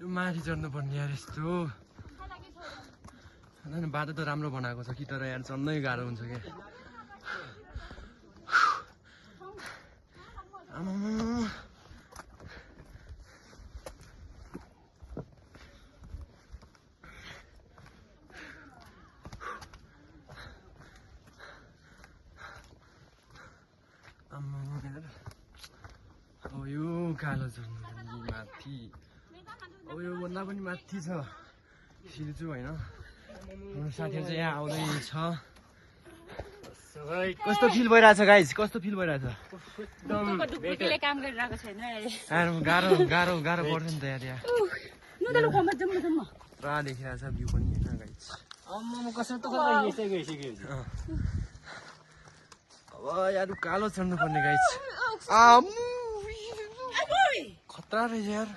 यो माथि चढ्नु पर्ने यार यस्तो बाटो त राम्रो बनाएको छ कि तर यार चढ्नै गाह्रो हुन्छ क्या अब यो कालो चढ्नु माथि अब यो भन्दा पनि माथि छ सिल्छु होइन साथीहरू चाहिँ यहाँ आउँदैछ कस्तो फिल भइरहेछ गाइज कस्तो फिल भइरहेछ गाह्रो गाह्रो गाह्रो पर्छ नि त यार यहाँ पुरा देखिरहेछ भ्यू पनि होइन गाइज अब यार कालो चढ्नु पर्ने गाइज खतरा रहेछ यार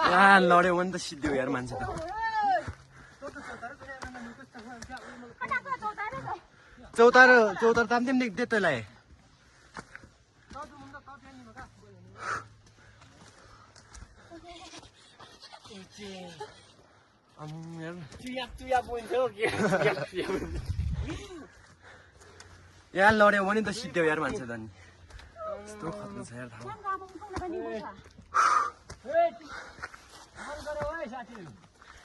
यहाँ लड्यो भने त सिद्धो यार मान्छे त चौतारो तान्थ्यो नि देख्दै तँलाई यहाँ लड्यो भने त सिद्धो यार मान्छे त नि यस्तो खतरा छ यार ठाउँ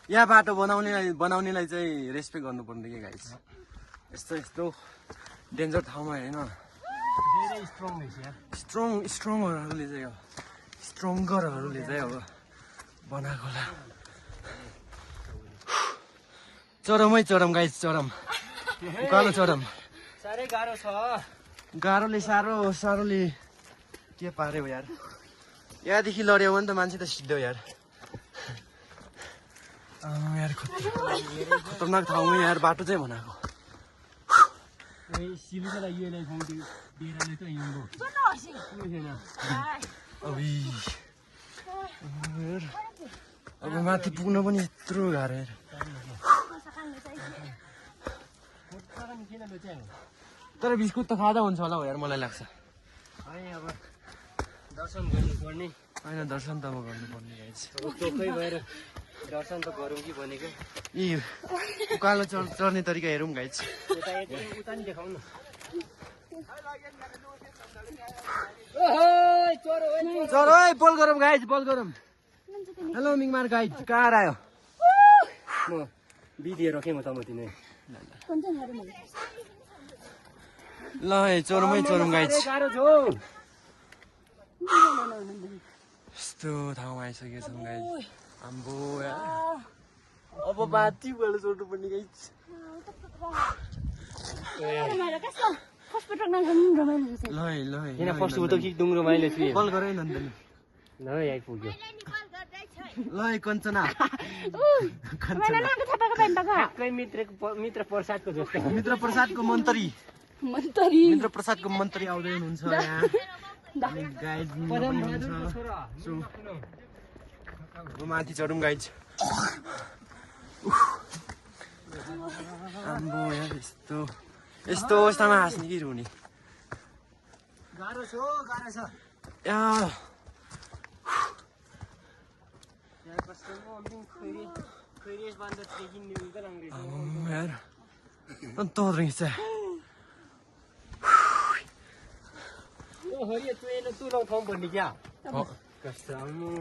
यहाँ बाटो बनाउनेलाई चाहिँ रेस्पेक्ट गर्नुपर्ने के गाइस यस्तो यस्तो डेन्जर ठाउँमा होइन स्ट्रङरहरूले चाहिँ अब स्ट्रङ्गरहरूले चाहिँ अब बनाएको होला चरमै चरम गाइस चरम उकालो चरम साह्रै गाह्रो छ गाह्रोले साह्रोले के पार्यो यार यहाँदेखि लड्यो भने त मान्छे त सिद्धो यार यार खतरनाक ठाउँमा यार बाटो चाहिँ बनाएको अब माथि पुग्न पनि यत्रो गाह्रो यार तर बिस्कुट त खाँदा हुन्छ होला हो यार मलाई लाग्छ अब दर्शन गर्नुपर्ने होइन दर्शन त अब गर्नुपर्ने गाइस चोखै भएर दर्शन त गरौँ कि भनेको यी उकालो चढ्ने तरिका हेरौँ गाइस उता नि देखाउँ न चलो है बोल गरौँ गाइस बोल गरौँ हेलो मिङमार गाइस कहाँ आयो म भिडियो रखेँ म तमति नै ल है चोरमै चोरौँ गाइस यस्तो ठाउँमा आइसकेछौँ गाइस आम्बो यार अब माथिबाट चढ्नु पर्ने गाइस ल है किन फर्स्ट उतो कि डुङ्ग्रो माइले छु कल गरे नन्दनी ल आइपुग्यो ल है कञ्चना ठ्याक्कै मित्र प्रसादको जस्तो मित्र प्रसादको मन्त्री मित्र प्रसादको मन्त्री आउँदै हुनुहुन्छ यहाँ अनि गाइड माथि चढौँ गाइड आम्बो यार यस्तो अवस्थामा हाँस्ने कि रुने गाह्रो छ यार todo risa. Hỡi, tôi nó tu lâu thông bẩn đi kìa. Cất